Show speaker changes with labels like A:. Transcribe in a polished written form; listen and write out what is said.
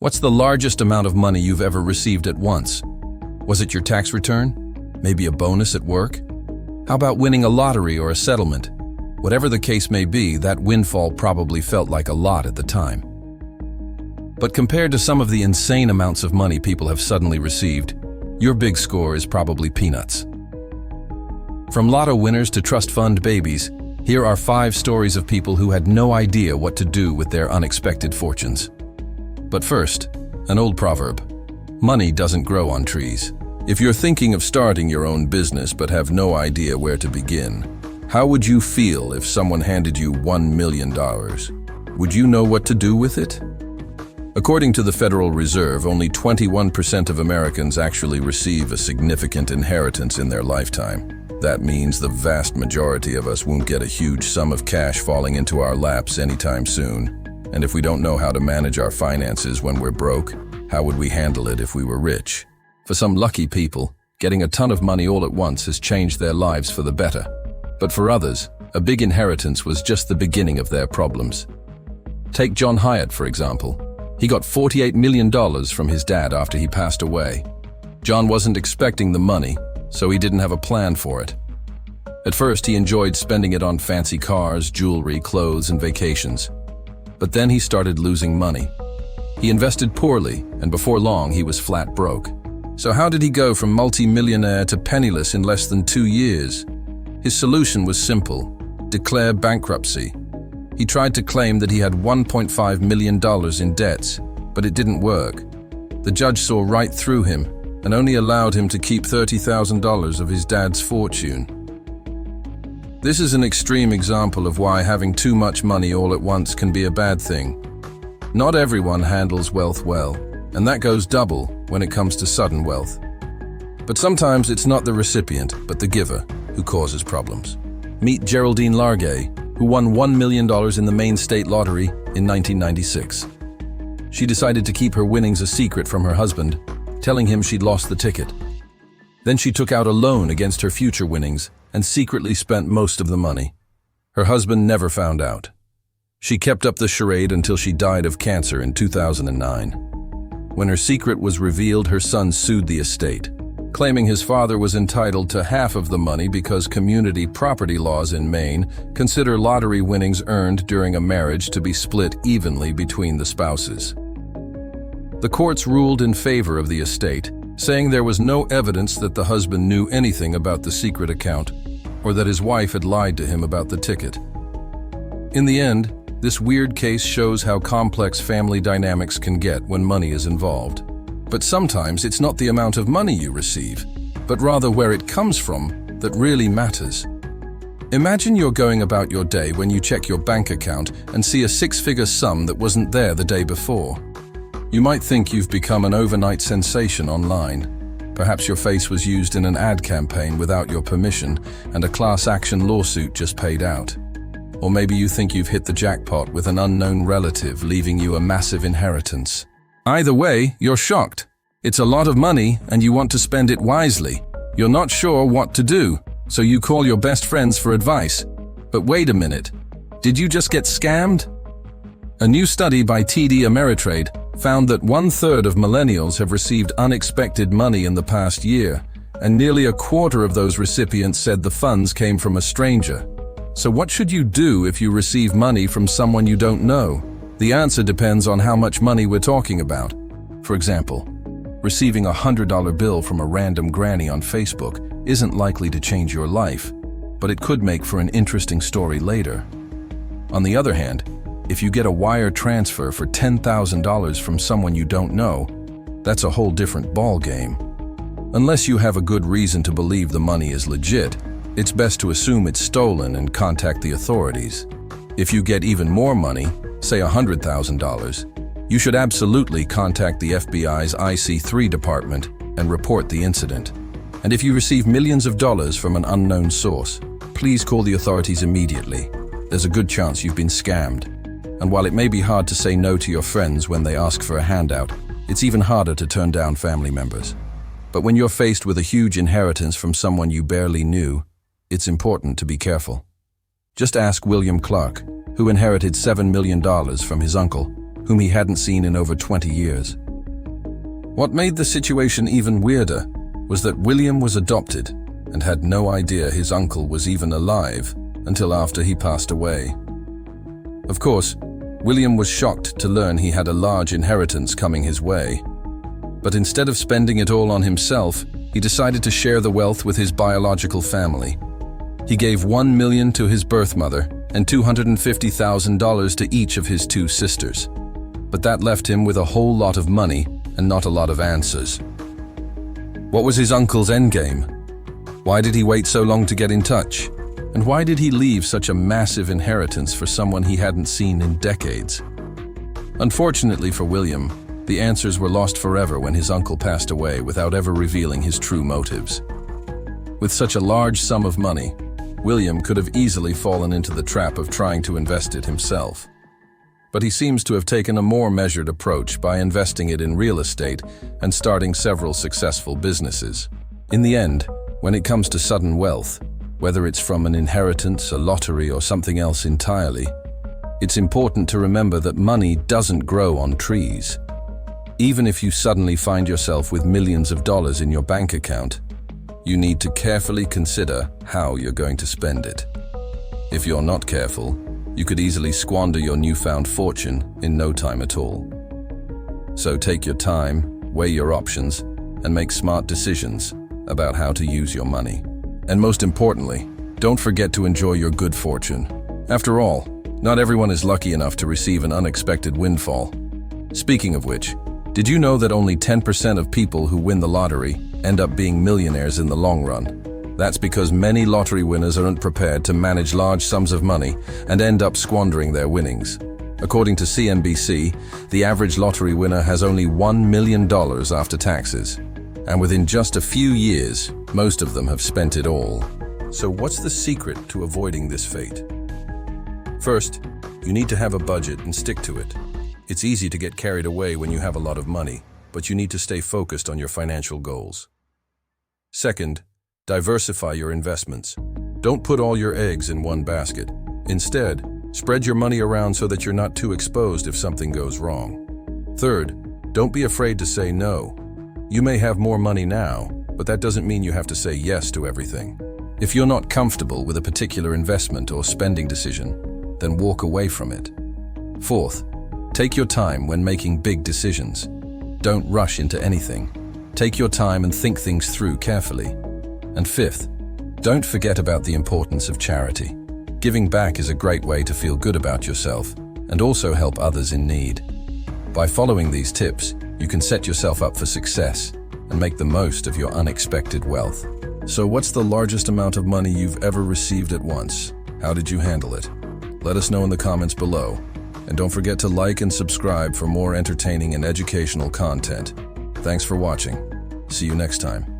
A: What's the largest amount of money you've ever received at once? Was it your tax return? Maybe a bonus at work? How about winning a lottery or a settlement? Whatever the case may be, that windfall probably felt like a lot at the time. But compared to some of the insane amounts of money people have suddenly received, your big score is probably peanuts. From lotto winners to trust fund babies, here are 5 stories of people who had no idea what to do with their unexpected fortunes. But first, an old proverb: money doesn't grow on trees. If you're thinking of starting your own business but have no idea where to begin, how would you feel if someone handed you $1 million? Would you know what to do with it? According to the Federal Reserve, only 21% of Americans actually receive a significant inheritance in their lifetime. That means the vast majority of us won't get a huge sum of cash falling into our laps anytime soon. And if we don't know how to manage our finances when we're broke, how would we handle it if we were rich? For some lucky people, getting a ton of money all at once has changed their lives for the better. But for others, a big inheritance was just the beginning of their problems. Take John Hyatt, for example. He got $48 million from his dad after he passed away. John wasn't expecting the money, so he didn't have a plan for it. At first, he enjoyed spending it on fancy cars, jewelry, clothes, and vacations. But then he started losing money. He invested poorly, and before long he was flat broke. So how did he go from multi-millionaire to penniless in less than 2 years? His solution was simple: declare bankruptcy. He tried to claim that he had $1.5 million in debts, but it didn't work. The judge saw right through him and only allowed him to keep $30,000 of his dad's fortune. This is an extreme example of why having too much money all at once can be a bad thing. Not everyone handles wealth well, and that goes double when it comes to sudden wealth. But sometimes it's not the recipient, but the giver, who causes problems. Meet Geraldine Largay, who won $1 million in the Maine State Lottery in 1996. She decided to keep her winnings a secret from her husband, telling him she'd lost the ticket. Then she took out a loan against her future winnings and secretly spent most of the money. Her husband never found out. She kept up the charade until she died of cancer in 2009. When her secret was revealed, her son sued the estate, claiming his father was entitled to half of the money because community property laws in Maine consider lottery winnings earned during a marriage to be split evenly between the spouses. The courts ruled in favor of the estate, saying there was no evidence that the husband knew anything about the secret account or that his wife had lied to him about the ticket. In the end, this weird case shows how complex family dynamics can get when money is involved. But sometimes it's not the amount of money you receive, but rather where it comes from that really matters. Imagine you're going about your day when you check your bank account and see a 6-figure sum that wasn't there the day before. You might think you've become an overnight sensation online. Perhaps your face was used in an ad campaign without your permission and a class action lawsuit just paid out. Or maybe you think you've hit the jackpot with an unknown relative leaving you a massive inheritance. Either way, you're shocked. It's a lot of money and you want to spend it wisely. You're not sure what to do, so you call your best friends for advice. But wait a minute, did you just get scammed? A new study by TD Ameritrade found that 1/3 of millennials have received unexpected money in the past year, and nearly a quarter of those recipients said the funds came from a stranger. So what should you do if you receive money from someone you don't know? The answer depends on how much money we're talking about. For example, receiving a $100 bill from a random granny on Facebook isn't likely to change your life, but it could make for an interesting story later. On the other hand, if you get a wire transfer for $10,000 from someone you don't know, that's a whole different ball game. Unless you have a good reason to believe the money is legit, it's best to assume it's stolen and contact the authorities. If you get even more money, say $100,000, you should absolutely contact the FBI's IC3 department and report the incident. And if you receive millions of dollars from an unknown source, please call the authorities immediately. There's a good chance you've been scammed. And while it may be hard to say no to your friends when they ask for a handout, it's even harder to turn down family members. But when you're faced with a huge inheritance from someone you barely knew, it's important to be careful. Just ask William Clark, who inherited $7 million from his uncle, whom he hadn't seen in over 20 years. What made the situation even weirder was that William was adopted and had no idea his uncle was even alive until after he passed away. Of course, William was shocked to learn he had a large inheritance coming his way. But instead of spending it all on himself, he decided to share the wealth with his biological family. He gave $1 million to his birth mother and $250,000 to each of his 2 sisters. But that left him with a whole lot of money and not a lot of answers. What was his uncle's endgame? Why did he wait so long to get in touch? And why did he leave such a massive inheritance for someone he hadn't seen in decades? Unfortunately for William, the answers were lost forever when his uncle passed away without ever revealing his true motives. With such a large sum of money, William could have easily fallen into the trap of trying to invest it himself. But he seems to have taken a more measured approach by investing it in real estate and starting several successful businesses. In the end, when it comes to sudden wealth, whether it's from an inheritance, a lottery, or something else entirely, it's important to remember that money doesn't grow on trees. Even if you suddenly find yourself with millions of dollars in your bank account, you need to carefully consider how you're going to spend it. If you're not careful, you could easily squander your newfound fortune in no time at all. So take your time, weigh your options, and make smart decisions about how to use your money. And most importantly, don't forget to enjoy your good fortune. After all, not everyone is lucky enough to receive an unexpected windfall. Speaking of which, did you know that only 10% of people who win the lottery end up being millionaires in the long run? That's because many lottery winners aren't prepared to manage large sums of money and end up squandering their winnings. According to CNBC, the average lottery winner has only $1 million after taxes. And within just a few years, most of them have spent it all. So what's the secret to avoiding this fate? First, you need to have a budget and stick to it. It's easy to get carried away when you have a lot of money, but you need to stay focused on your financial goals. Second, diversify your investments. Don't put all your eggs in one basket. Instead, spread your money around so that you're not too exposed if something goes wrong. Third, don't be afraid to say no. You may have more money now, but that doesn't mean you have to say yes to everything. If you're not comfortable with a particular investment or spending decision, then walk away from it. Fourth, take your time when making big decisions. Don't rush into anything. Take your time and think things through carefully. And fifth, don't forget about the importance of charity. Giving back is a great way to feel good about yourself and also help others in need. By following these tips, you can set yourself up for success and make the most of your unexpected wealth. So what's the largest amount of money you've ever received at once? How did you handle it? Let us know in the comments below. And don't forget to like and subscribe for more entertaining and educational content. Thanks for watching. See you next time.